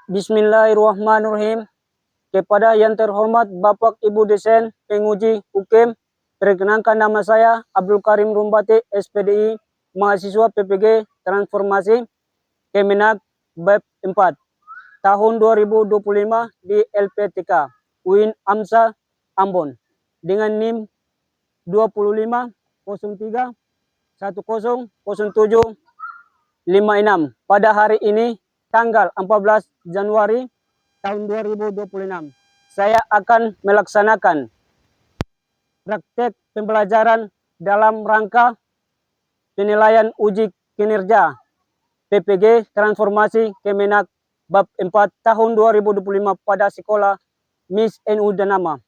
Bismillahirrahmanirrahim. Kepada yang terhormat Bapak Ibu Dosen Penguji UKM, perkenalkan nama saya Abdul Karim Rumbati, SPDI, mahasiswa PPG Transformasi Kemenak BEP 4 tahun 2025 di LPTK UIN AMSA Ambon dengan NIM 2503 100756 pada hari ini tanggal 14 Januari tahun 2026. Saya akan melaksanakan praktek pembelajaran dalam rangka penilaian uji kinerja PPG Transformasi Kemenak Bab 4 tahun 2025 pada sekolah Miss NU Danama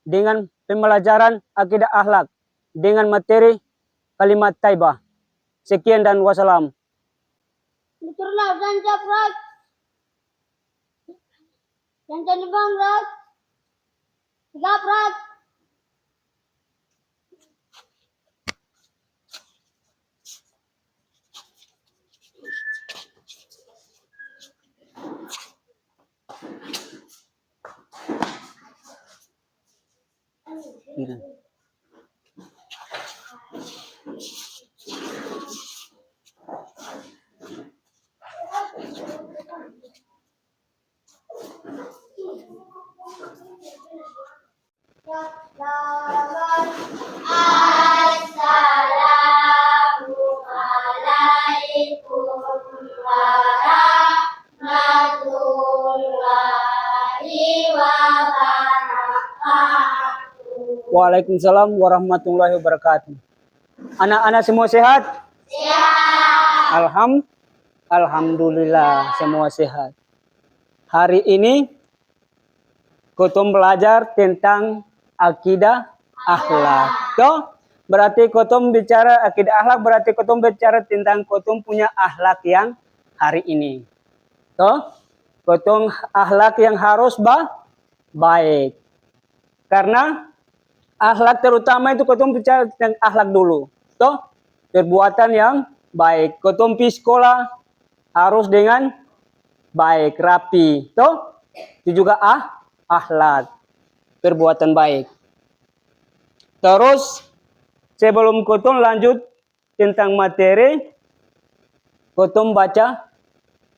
dengan pembelajaran akidah akhlak dengan materi kalimat taibah. Sekian dan wassalam. Turlah dan japrak. Dan jadi bangrat. Japrak. Assalamualaikum warahmatullahi wabarakatuh. Waalaikumsalam warahmatullahi wabarakatuh. Anak-anak semua sehat? Sehat. Alhamdulillah semua sehat. Hari ini Kotom belajar tentang akidah akhlak. Toh, berarti kotom bicara akidah akhlak, berarti kotom bicara tentang kotom punya akhlak yang hari ini. Toh, kotom akhlak yang harus baik. Karena akhlak terutama itu kotom bicara tentang akhlak dulu. Toh, perbuatan yang baik. Kotom pergi sekolah harus dengan baik, rapi. Toh, itu juga akhlak, perbuatan baik. Terus sebelum kotom lanjut tentang materi, kotom baca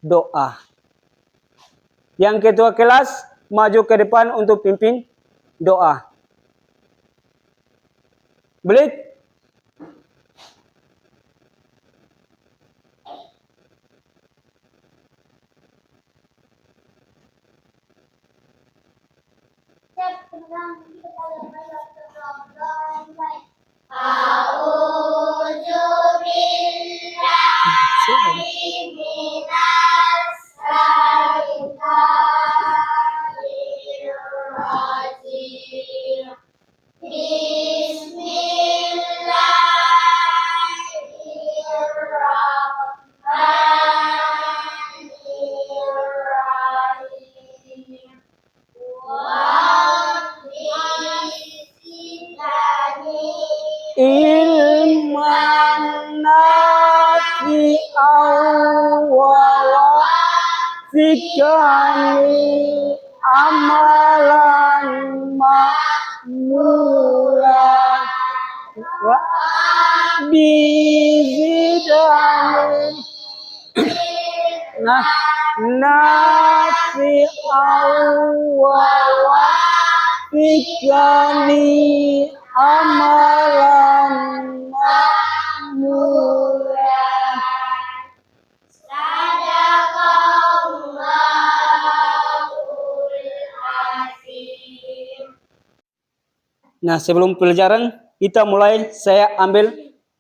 doa. Yang ketua kelas maju ke depan untuk pimpin doa. Belit. Ilman nafi'an wa fikani amalan makmulan wa bizidani nafi'an wa fikani amalan makmulan. Nah, sebelum pelajaran kita mulai, saya ambil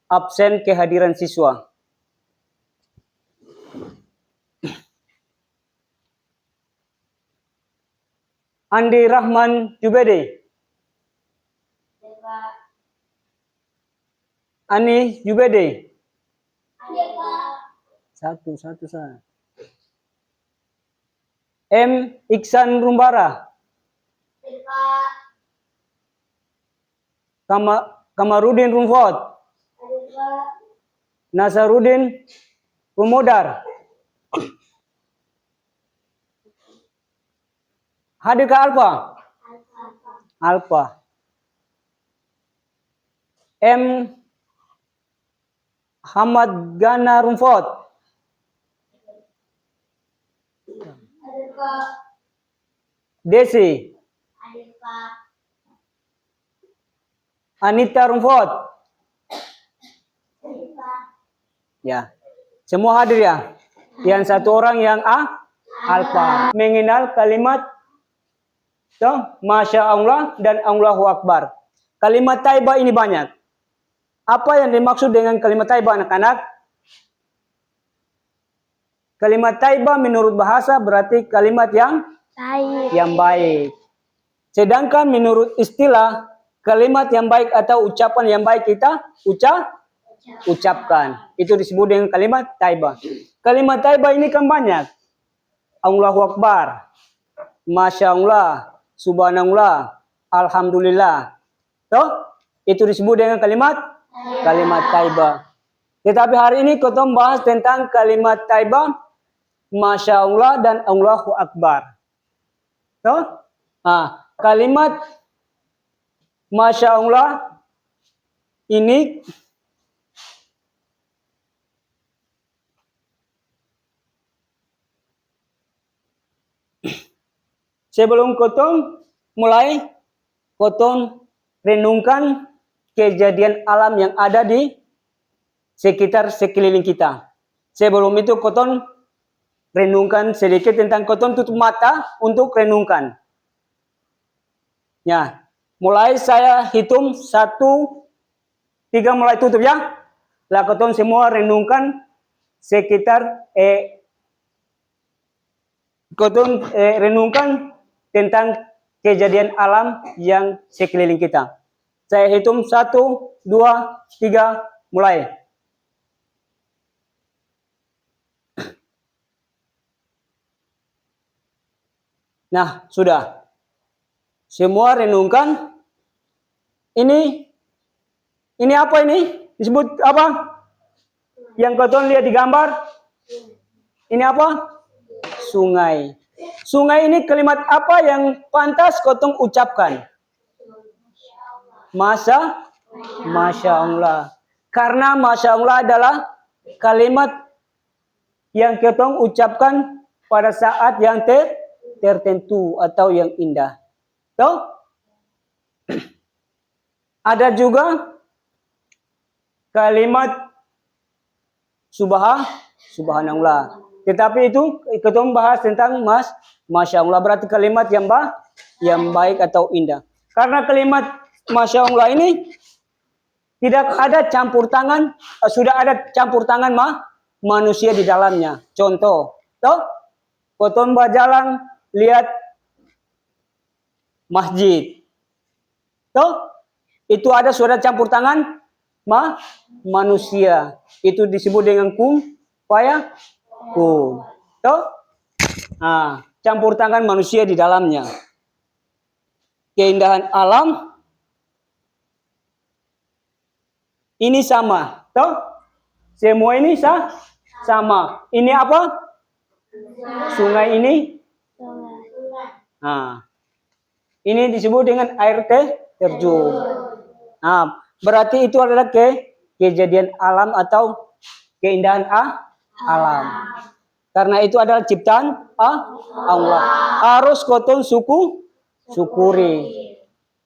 absen kehadiran siswa. Andi Rahman Jubede. Ani Jubede. Satu saya. M. Iksan Rumbara. Kamarudin Rumfot. Nasarudin Rumodar. Hadir ke alfa? Alfa. M. Hamad Gana Rumfot. Alfa. Desi. Alfa. Anita Rumfot. Alfa. Ya. Semua hadir ya? Yang satu orang yang alfa. Mengenal kalimat Masya Allah dan Allahu Akbar. Kalimat Taibah ini banyak. Apa yang dimaksud dengan kalimat Taibah, anak-anak? Kalimat Taibah menurut bahasa berarti kalimat yang baik. Sedangkan menurut istilah, kalimat yang baik atau ucapan yang baik kita ucapkan. Itu disebut dengan kalimat Taibah. Kalimat Taibah ini kan banyak. Allahu Akbar, Masya Allah, Subhanallah, Alhamdulillah. Itu disebut dengan kalimat Taibah. Tetapi hari ini kita bahas tentang kalimat Taibah, Masya Allah dan Allahu Akbar. Kalimat Masya Allah ini sebelum kotong mulai, kotong renungkan kejadian alam yang ada di sekitar sekeliling kita. Sebelum itu kotong renungkan sedikit tentang kotong tutup mata untuk renungkan. Ya, mulai saya hitung 1, 3 mulai tutup ya. Lah kotong semua renungkan sekitar renungkan tentang kejadian alam yang sekeliling kita. Saya hitung 1, 2, 3, mulai. Nah, sudah. Semua renungkan. Ini apa ini? Disebut apa? Yang kau lihat di gambar? Ini apa? Sungai. Sungai ini kalimat apa yang pantas kotong ucapkan? Masya Allah. Karena Masya Allah adalah kalimat yang kotong ucapkan pada saat yang tertentu atau yang indah. Ada juga kalimat Subhanallah. Tetapi itu kita bahas tentang Masya Allah, berarti kalimat yang baik atau indah. Karena kalimat Masya Allah ini tidak ada campur tangan, sudah ada campur tangan manusia di dalamnya. Contoh, kotong berjalan lihat masjid. Itu ada sudah campur tangan manusia. Itu disebut dengan campur tangan manusia di dalamnya. Keindahan alam ini sama, semua ini sama. Ini apa? Sungai ini. Ini disebut dengan air terjun. Berarti itu adalah kejadian alam atau keindahan alam. Karena itu adalah ciptaan Allah. Harus kotong syukuri.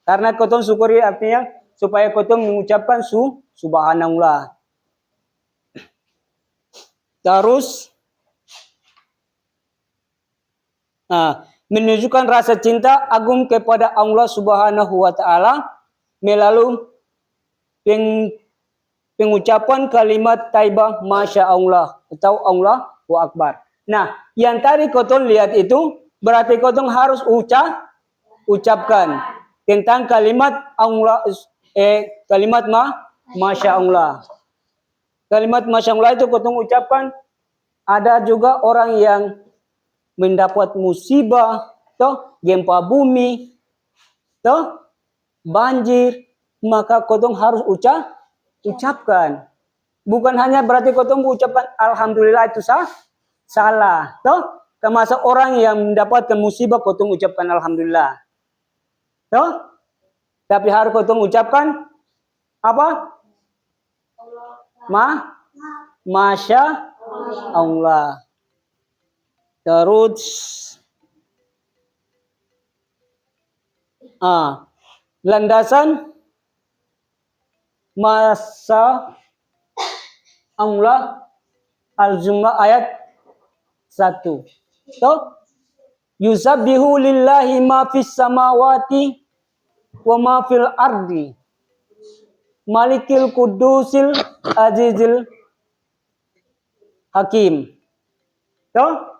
Karena kotong syukuri artinya supaya kotong mengucapkan subhanallah. Terus menunjukkan rasa cinta agung kepada Allah Subhanahu wa taala melalui pengucapan kalimat Taibah Masya Allah atau Allahu Akbar. Nah, yang tadi kotong lihat itu berarti kotong harus ucapkan tentang kalimat Allah, kalimat Masya Allah. Kalimat Masya Allah itu kotong ucapkan. Ada juga orang yang mendapat musibah, gempa bumi, banjir, maka kotong harus ucapkan. Bukan hanya berarti kotong ucapkan alhamdulillah itu salah, termasuk orang yang mendapatkan musibah kotong ucapkan alhamdulillah. Toh? Tapi harus kotong ucapkan apa? Masya Allah. Terus landasan masa Allah Al-Jumlah ayat 1. Toh? Yusabbihu lillahi ma fis samawati wa ma fil ardi. Malikil Kudusil Azizil Hakim. Toh?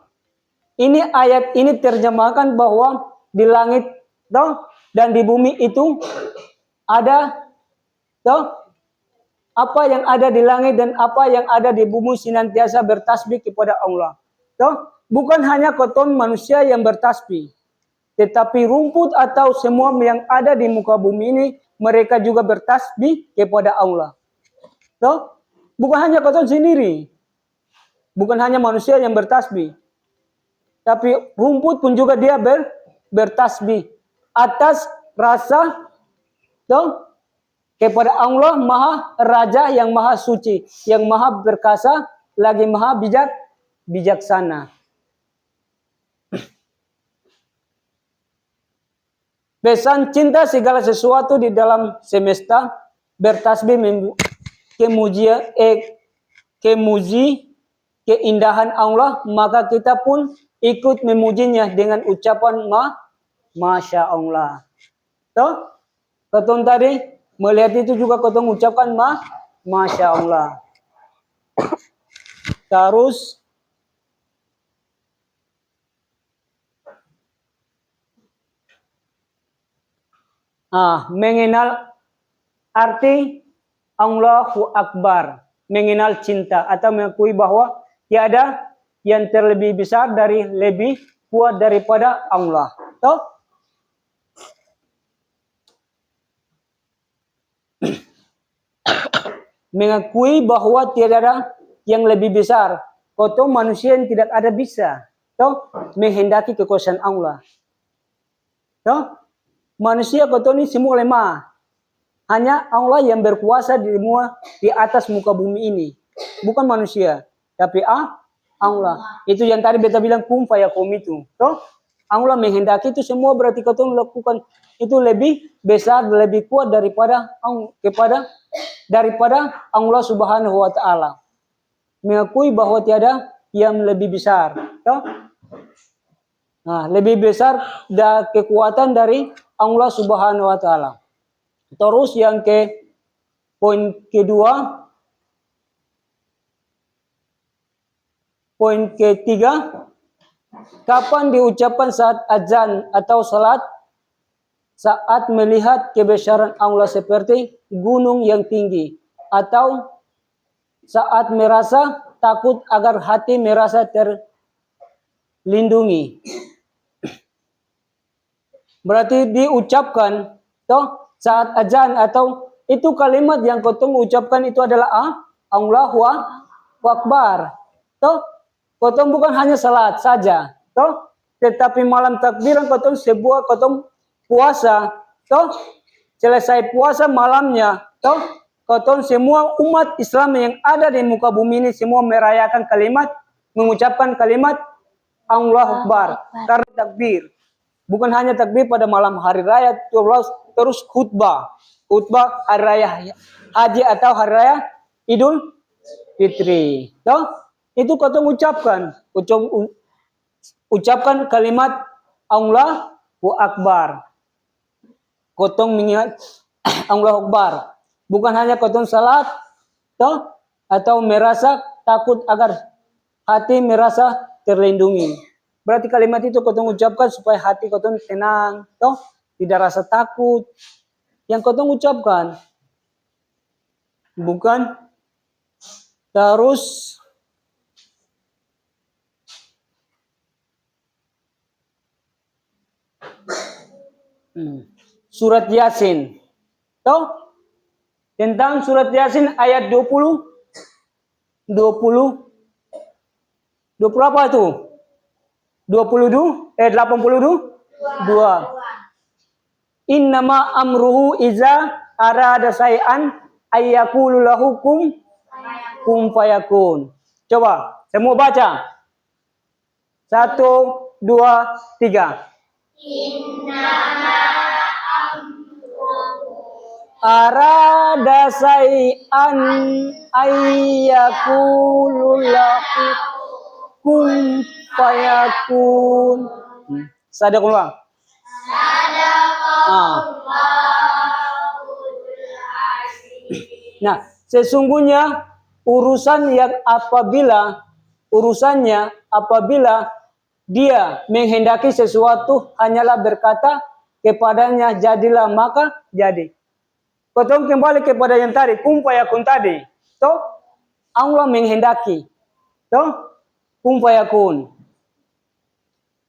Ini ayat ini terjemahkan bahwa di langit toh dan di bumi itu ada toh apa yang ada di langit dan apa yang ada di bumi senantiasa bertasbih kepada Allah. Toh? Bukan hanya kotong manusia yang bertasbih, tetapi rumput atau semua yang ada di muka bumi ini mereka juga bertasbih kepada Allah. Toh? Bukan hanya kotong sendiri. Bukan hanya manusia yang bertasbih. Tapi rumput pun juga dia bertasbih atas rasa toh kepada Allah Maha Raja yang Maha Suci, yang Maha Perkasa, lagi Maha bijaksana. Pesan cinta segala sesuatu di dalam semesta bertasbih kemuji keindahan Allah, maka kita pun ikut memujinya dengan ucapan Masya Allah. Toh? Kotong tadi melihat itu juga kotong ucapkan Masya Allah. Terus mengenal arti Allahu Akbar, mengenal cinta atau mengakui bahwa tiada yang terlebih besar dari lebih kuat daripada Allah. Toh? Mengakui bahwa tiada yang lebih besar. Kotong manusia yang tidak ada bisa. Toh? Menghendaki kekuasaan Allah. Toh? Manusia kotong ini semua lemah. Hanya Allah yang berkuasa di atas muka bumi ini. Bukan manusia. Tapi Allah. Itu yang tadi beta bilang kum fayakum itu. Toh? Allah menghendaki itu semua berarti kotong lakukan itu lebih besar, lebih kuat daripada Allah Subhanahu wa taala. Mengakui bahwa tiada yang lebih besar. Toh? Nah, lebih besar kekuatan dari Allah Subhanahu wa taala. Terus yang poin kedua, poin ketiga, kapan diucapkan saat azan atau salat? Saat melihat kebesaran Allah seperti gunung yang tinggi, atau saat merasa takut agar hati merasa terlindungi. Berarti diucapkan toh saat azan atau itu kalimat yang kotong ucapkan itu adalah Allahu Akbar. Toh kotong bukan hanya salat saja, toh tetapi malam takbiran kotong puasa, toh selesai puasa malamnya, toh kotong semua umat Islam yang ada di muka bumi ini semua merayakan mengucapkan kalimat Allahu Akbar karena takbir. Bukan hanya takbir pada malam hari raya, terus khutbah hari raya haji atau hari raya Idul Fitri. Toh itu kotong ucapkan kalimat Allahu Akbar. Kotong mengingat Allahu Akbar. Bukan hanya kotong salat, toh atau merasa takut agar hati merasa terlindungi. Berarti kalimat itu kotong ucapkan supaya hati kotong tenang, toh tidak rasa takut. Yang kotong ucapkan, bukan terus surat Yasin. Toh tentang surat Yasin ayat 20 apa itu? 82. Innama amruhu iza arada say'an ayyakulu lahu kum fayakun. Coba semua baca. 1, 2, 3. Arada say'an ayyakulu lahu kum fayakun. Sadaqullah. Nah, sesungguhnya urusannya apabila dia menghendaki sesuatu hanyalah berkata kepadanya jadilah maka jadi. Potong kembali kepada yang tadi, kum fayakun tadi. Toh Allah menghendaki. Toh kum fayakun.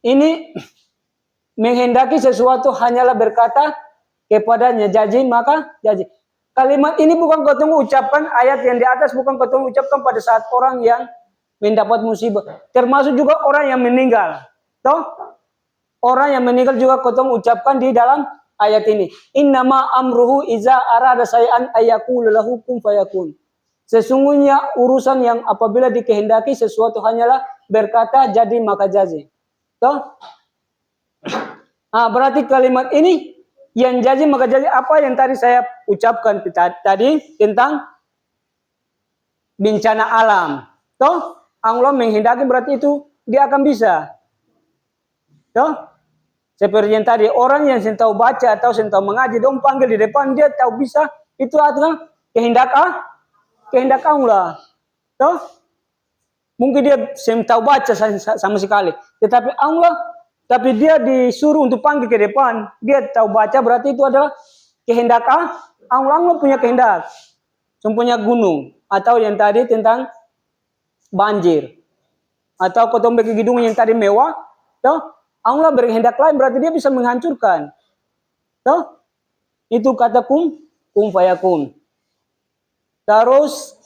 Ini menghendaki sesuatu hanyalah berkata kepadanya jadi maka jadi. Kalimat ini bukan ketemu ucapan ayat yang di atas, bukan ketemu ucapkan pada saat orang yang mendapat musibah. Termasuk juga orang yang meninggal. Toh orang yang meninggal juga ketemu ucapkan di dalam ayat ini. Innama amruhu iza arada say'an ayyakulu lahu kum fayakun. Sesungguhnya urusan yang apabila dikehendaki sesuatu hanyalah berkata jadi maka jadi. Toh? Berarti kalimat ini yang jadi maka jadi apa yang tadi saya ucapkan tadi tentang bencana alam. Toh Allah menghendaki berarti itu dia akan bisa. Toh seperti yang tadi orang yang tahu baca atau tahu mengaji dong panggil di depan dia tahu bisa itu adalah kehendak Allah. Toh mungkin dia tahu baca sama sekali, tetapi tapi dia disuruh untuk panggil ke depan, dia tahu baca berarti itu adalah kehendak Allah. Allah punya kehendak. Punya gunung atau yang tadi tentang banjir atau ketemu bagi gedung yang tadi mewah, toh Allah berkehendak lain berarti dia bisa menghancurkan. Toh itu kata kum fayakun. Terus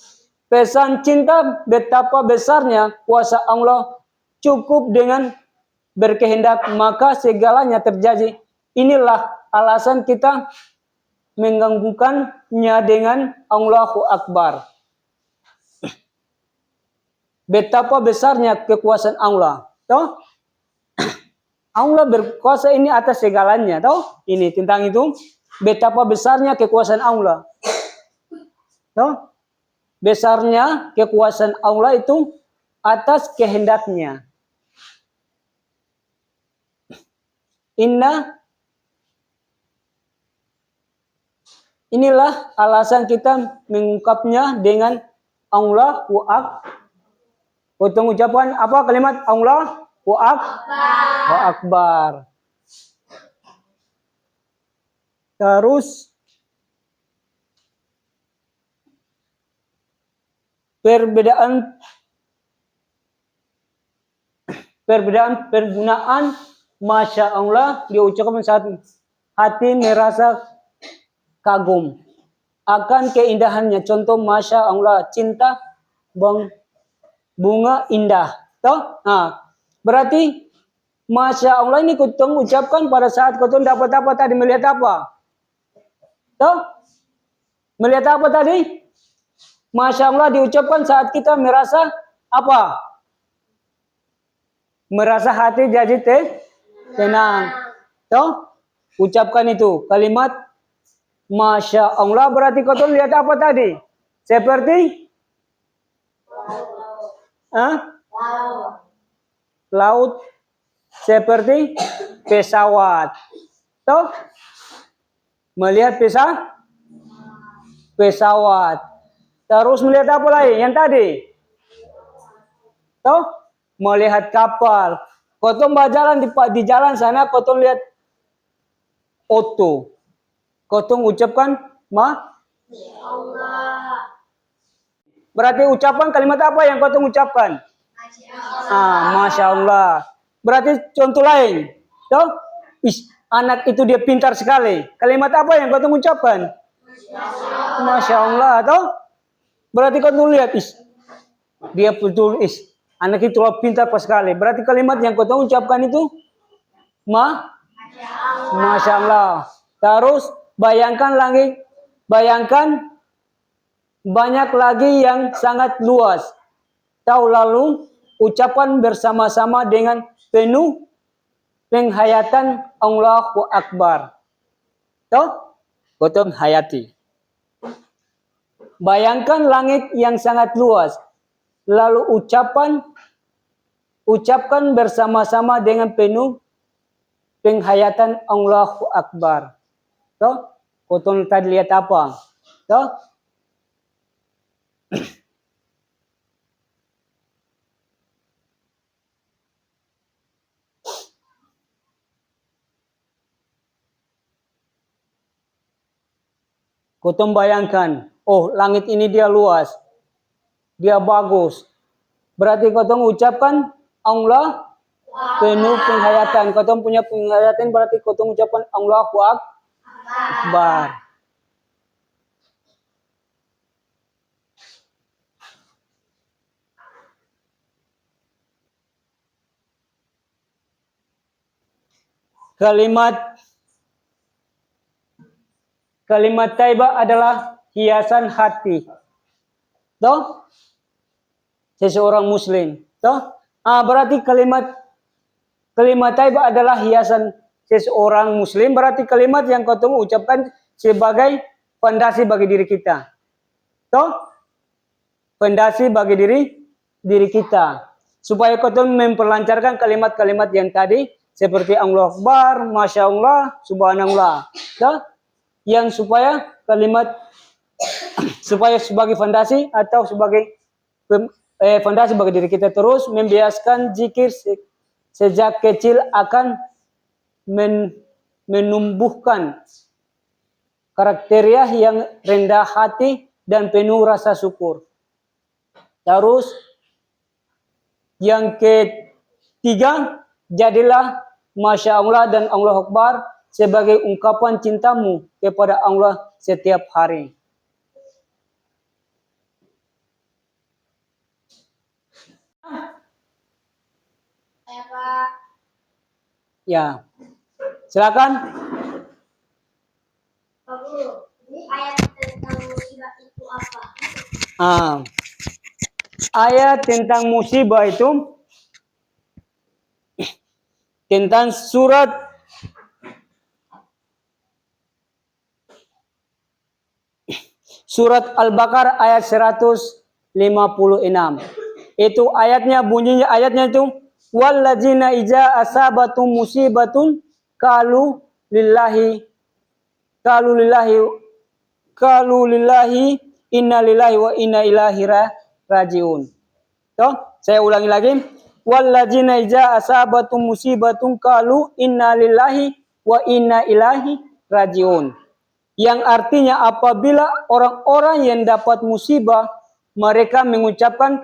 pesan cinta betapa besarnya kuasa Allah cukup dengan berkehendak maka segalanya terjadi. Inilah alasan kita menggabungkannya dengan Allahu Akbar. Betapa besarnya kekuasaan Allah. Toh? Allah berkuasa ini atas segalanya. Toh? Ini tentang itu. Betapa besarnya kekuasaan Allah. Toh? Besarnya kekuasaan Allah itu atas kehendaknya. Inilah alasan kita mengungkapnya dengan Allahu Akbar. Potong ucapan apa kalimat Allahu Akbar. Terus perbedaan penggunaan Masya Allah diucapkan saat hati merasa kagum akan keindahannya. Contoh Masya Allah, cinta bunga indah. Toh? Berarti Masya Allah ini kutong ucapkan pada saat kutong dapat apa tadi, melihat apa? Toh? Melihat apa tadi? Masya Allah diucapkan saat kita merasa apa? Merasa hati jadi tenang. Toh? Ucapkan itu kalimat Masya Allah berarti kau lihat apa tadi? Seperti laut, seperti pesawat. Toh? Melihat pesawat. Terus melihat apa lagi? Yang tadi. Toh? Melihat kapal. Kotong berjalan di jalan sana, kotong lihat oto. Kotong ucapkan berarti ucapan kalimat apa yang kotong ucapkan? Masya Allah. Berarti contoh lain. Toh? Anak itu dia pintar sekali. Kalimat apa yang kotong ucapkan? Masya Allah. Toh? Berarti kotong lihat dia betul Anak itu pintar pas sekali. Berarti kalimat yang kau ucapkan itu Masya Allah. Terus bayangkan banyak lagi yang sangat luas. Tahu lalu ucapan bersama-sama dengan penuh penghayatan Allahu Akbar. Toh, kotong hayati. Bayangkan langit yang sangat luas. Lalu ucapkan bersama-sama dengan penuh penghayatan Allahu Akbar. Toh, kotong tadi lihat apa? Toh, kotong bayangkan, oh langit ini dia luas, dia bagus. Berarti kotong ucapkan Allah penuh penghayatan. Kotong punya penghayatan berarti kotong ucapkan Allahu Akbar. Kalimat taibah adalah hiasan hati. Toh? Seseorang muslim. Toh? Berarti kalimat taibah adalah hiasan seseorang muslim. Berarti kalimat yang kau ucapkan sebagai fondasi bagi diri kita. Toh? Fondasi bagi diri kita. Supaya kau memperlancarkan kalimat-kalimat yang tadi. Seperti Allahu Akbar, Masya Allah, Subhanallah. Toh? Yang supaya sebagai fondasi atau sebagai fondasi bagi diri kita, terus membiasakan zikir sejak kecil akan menumbuhkan karakteria yang rendah hati dan penuh rasa syukur. Terus yang ketiga, jadilah Masya Allah dan Allahu Akbar sebagai ungkapan cintamu kepada Allah setiap hari. Ya, silakan. Ayat tentang musibah itu apa? Ayat tentang musibah itu tentang surat Al-Baqarah ayat 156. Itu ayatnya, bunyinya ayatnya itu walladzina iza asabatum musibatun qalu lillahi inna lillahi wa inna ilaihi rajiun. Toh, saya ulangi lagi. Walladzina iza asabatum musibatun qalu inna lillahi wa inna ilaihi rajiun. Yang artinya apabila orang-orang yang dapat musibah, mereka mengucapkan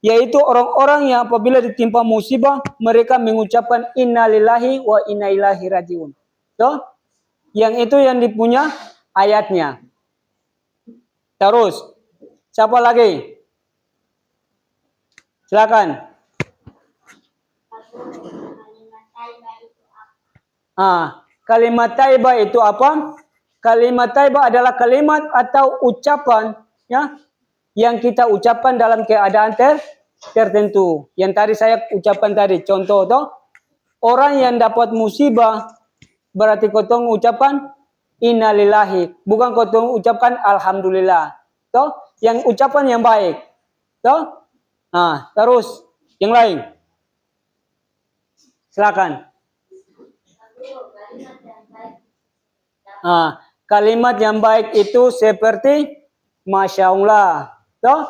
yaitu orang-orang yang apabila ditimpa musibah, mereka mengucapkan innalillahi wa inna ilaihi rajiun. So, yang itu yang dipunya ayatnya. Terus, siapa lagi? Silakan. Kalimat taibah itu apa? Kalimat taibah adalah kalimat atau ucapan ya yang kita ucapkan dalam keadaan tertentu. Yang tadi saya ucapkan tadi, contoh toh, orang yang dapat musibah berarti kotong ucapkan innalillahi, bukan kotong ucapkan alhamdulillah. Toh, yang ucapan yang baik. Toh? Terus yang lain. Silakan. Kalimat yang baik itu seperti Masya Allah, toh,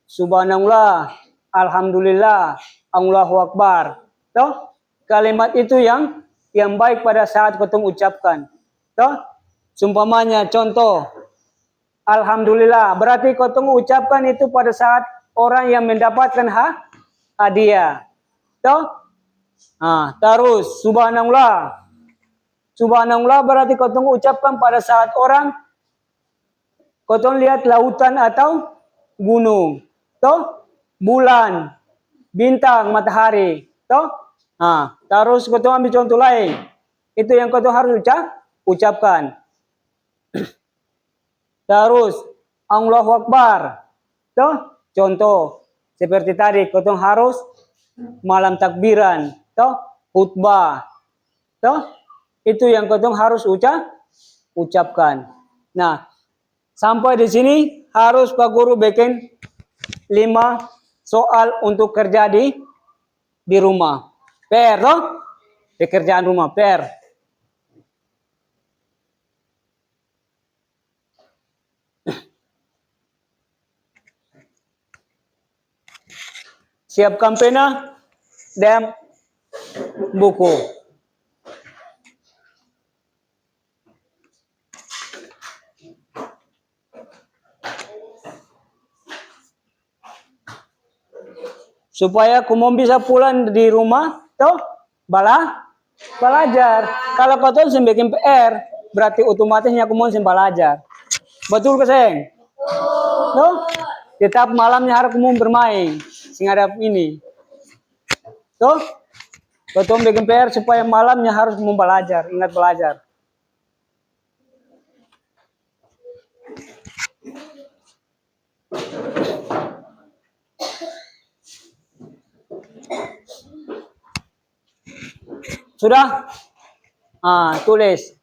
Subhanallah, Alhamdulillah, Allahu Akbar. Toh, kalimat itu yang baik pada saat kotong ucapkan. Toh, sumpamanya contoh, Alhamdulillah, berarti kotong ucapkan itu pada saat orang yang mendapatkan hadiah. Toh, terus Subhanallah berarti kotong ucapkan pada saat orang Kotong lihat lautan atau gunung. Toh, bulan, bintang, matahari. Toh, terus kotong ambil contoh lain. Itu yang kotong harus ucapkan. Terus, Allahu Akbar. Toh, contoh. Seperti tadi, kotong harus malam takbiran. Toh, khutbah. Toh, itu yang kotong harus ucapkan. Nah, sampai di sini harus Pak Guru bikin 5 soal untuk kerja di rumah. PR, toh? Pekerjaan rumah, PR. Siapkan pena dan buku. Supaya kumom bisa pulang di rumah, toh belajar. Kalau kau bikin PR, berarti otomatisnya kumom belajar. Betul ke sayang? Toh, tetap malamnya harus kumom bermain. Sing ada ini. Toh, kau bikin PR supaya malamnya harus kumom belajar, ingat belajar. Sudah? Tulis.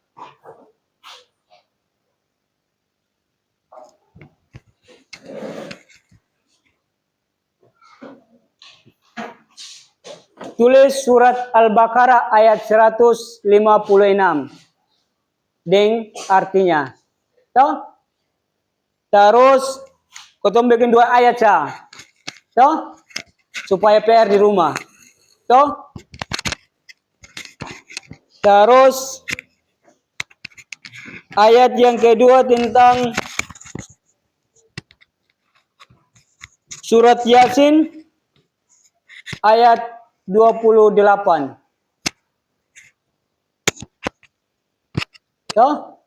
Tulis surat Al-Baqarah ayat 156. Deng artinya. Toh? Terus kotong bikin 2 ayat sah. Toh? Supaya PR di rumah. Toh? Terus ayat yang kedua tentang surat Yasin ayat 28. Toh?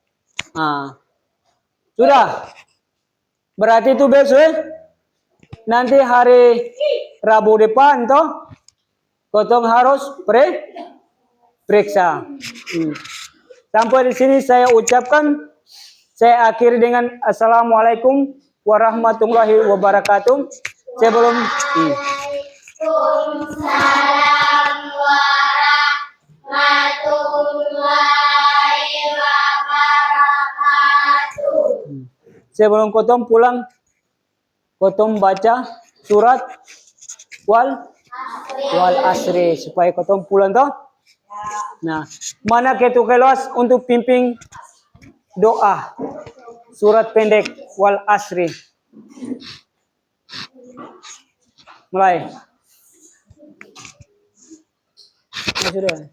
Sudah. Berarti itu besok nanti hari Rabu depan toh kotong harus periksa. Sampai di sini saya ucapkan, saya akhiri dengan Assalamualaikum warahmatullahi wabarakatuh. Sebelum Waalaikumsalam warahmatullahi wabarakatuh. Sebelum kotong pulang, kotong baca surat wal asri supaya kotong pulang toh. Nah, mana ketu kelas untuk pimpin doa surat pendek wal asri. Mulai. Sudah.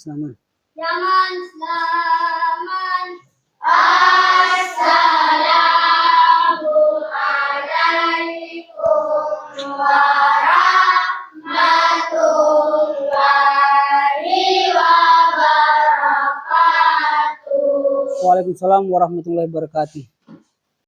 Selamat. Jangan selamat. Assalamualaikum warahmatullahi wabarakatuh. Waalaikumsalam warahmatullahi wabarakatuh.